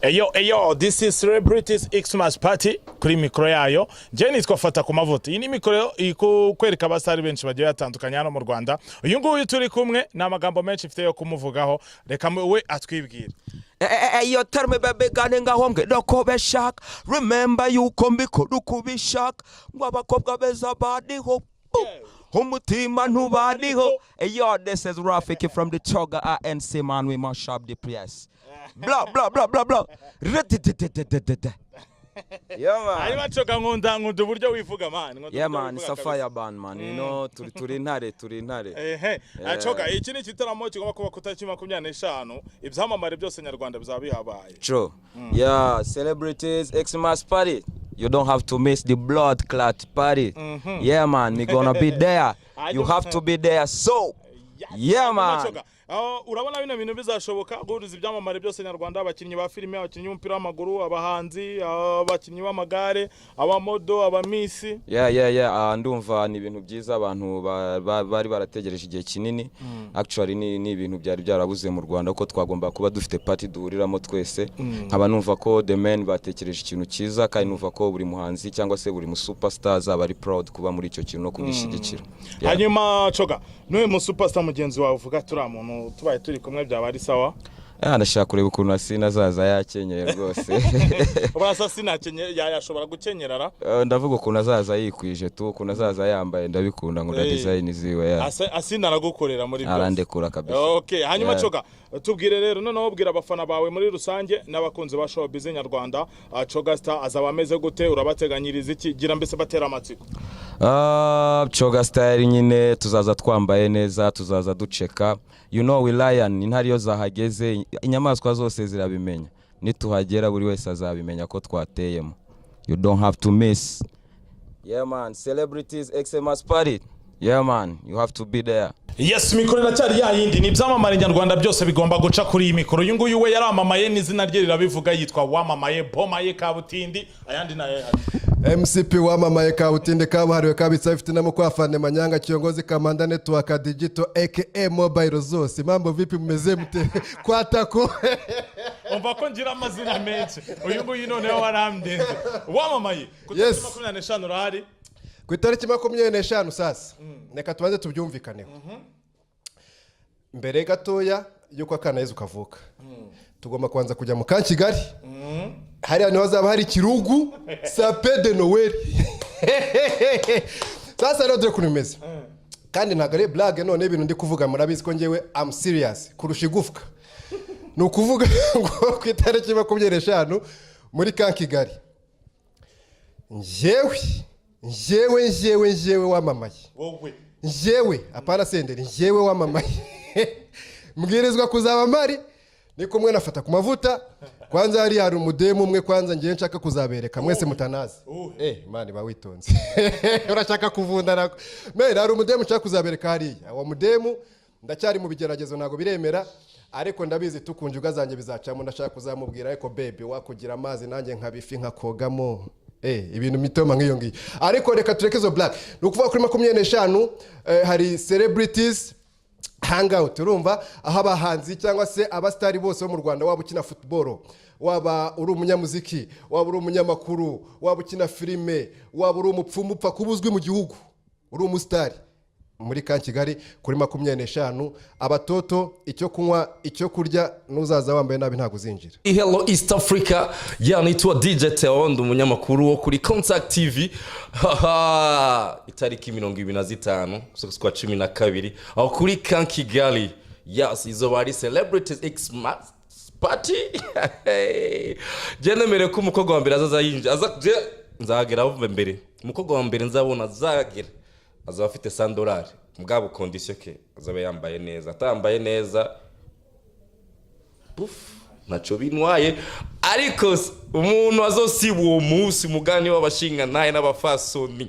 Eyo, this is Celebrities Xmas Party kuri mikro yayo. Jenny twafata ku mavuta. Iyi ni mikro ikwereka abasari benshi bagiye batandukanye hano mu Rwanda. Uyu nguyu turi kumwe n'amagambo menshi mfite yo kumuvugaho. Reka we atwibwire. Yo tell me baby gane ngaho ngenda ko beshaka. Remember you come kubishaka. Ngwabakobwa beza badiho. Umutima ntubadiho. Yo, this is Rafiki from the Choga ANC man, we must shop the place. Blah blah blah blah blah. Yeah man. Ari machoka nkunda uburyo wivuga man. Yeah man, it's a fire band man. You know, turi ntare. Achoka iki ni kitaramo kigomba kuba kutariki 25 ibyamamare byose nyarwanda bizabihabaye. True. Yeah, Celebrities Xmas Party. You don't have to miss the blood clot party. Yeah man, we're gonna be there. You have to be there. So yeah man. Urabona bino bintu bizashoboka guhuza ibyamamare byose nyarwanda, abakinnyi ba filime, abakinnyi b'umupira w'amaguru, abahanzi, abakinnyi b'amagare, abamodo, abamisi. Yeah, ndumva ni ibintu byiza abantu bari barategereje igihe kinini. Actually ni ibintu byari byarabuze mu Rwanda uko twagomba kuba dufite party duhuriramo twese. Nkaba numva ko the men batekereje ikintu cyiza, kandi numva ko buri muhanzi cyangwa se buri mu superstar zaba ari proud kuba muri icyo kintu no kubishyigikira. Hanyuma Choga, niwe mu superstar mugenzi wawe uvuga turamuntu tubaye turi kumwe byaba ari sawa? Ndashaka kureba ukuntu asina zaza yakenyeye rwose. Urasa sinakenyeye yashobora gukenyerara? Ndavuga ukuntu azaza yikwije tu, ukuntu azaza yambaye ndabikunda ngo na design ziwe ya. Asina aragukorera muri byose. Arandekura kabisa. Okay, hanyuma Choga, tubwire rero noneho ubwira abafana bawe muri rusange n'abakunzi ba showbiz nyarwanda, Choga Star azaba ameze gute, urabateganyiriza iki, gira mbese batera amatsiko? Choga Star nyine tuzaza twambaye neza, tuzaza duceka. You know we lion, intari yo zahageze inyamaswa zose zirabimenya. Nituhagera buri wese azabimenya ko twateyemo. You don't have to miss. Yeah man, Celebrities Xmas Party. Yeah man, you have to be there. Yes, mikoro iracyari yayindi ni byamamare nyarwanda byose bigomba guca kuri iyi mikoro. Uyu nguyu we yaramamaye n'izina rye rirabivuga, yitwa Wamamaye Bomaye Kabutindi, ayandi naye MCP Wamamaye Kabutindi kabuhariwe kabitsa ifite namo kwafane Manyanga kiongozi Kamanda Network Digital aka Mobile zose. Mambo vipi mmeze mute kwatako? Umva ko ngira amazina menshi. Uyu nguyu noneho waramdenze. Wamamaye Yes. 25 urahari? Ku itariki 25 sasa. Neka tubanze tubyumvikaneho. Mbere gatoya yuko akana Yezu kavuka. Tugomba kwanza kujya mu Kigali. Hari hano hazaba hari kirugu Sape de Noel. Sasa rero dore kunimeze. Kandi ntagare blague none ibintu ndi kuvuga murabizi ko ngewe I'm serious kurusha igufwa. Nukuvuga ngo ku itariki 25 muri Kigali. Njewe wamamaye. Wowe. Njewe apana senderi njewe wamamaye. Mbwirizwa kuzaba mari ni kumwe nafata ku mavuta. Kwanza hari umudemu umwe kwanza ngiye nshaka kuzabereka mwese mutanazi. Mani bawitonze. Urashaka kuvundana. Mera hari umudemu nshaka kuzabereka hariya. Uwo mudemu ndacyari mu bigeragezo nago biremera. Ariko ndabizi tukunjuga zanjye bizacamo, ndashaka kuzamubwira ariko baby wakugira amazi nanjye nkabifi nkakogamo. Ibintu mitoma nk'iyo ngiyo. Ariko reka turekezo black. Nukuvuga kuri 25 hari Celebrities Hangout, urumva aho abahanzi cyangwa se abastari bose bo mu Rwanda, waba ukina football, waba uri umunyamuziki, waba uri umunyamakuru, waba ukina filime, waba uri umupfumu upfa kubuzwi mu gihugu, uri umustari muri Kigali kuri 25 abatoto icyo kunywa icyo kurya nuzaza wambaye nabi ntago uzinjira. Hello East Africa, nitwa DJ Teondo umunyamakuru wo kuri Contact TV. Itariki 25 kwa 12 aho kuri Kigali. Yes, izo bari Celebrities Xmas Party. Jenemere ko umukobwa wa mbere aza nzagera mbere. Umukobwa wa mbere nzabona azagera azaba afite $100 mugabo condition ke azaba yambaye neza, atambaye neza naco binwaye. Ariko umuntu azosiba uwo munsi mugani w'abashinga naye n'abafasoni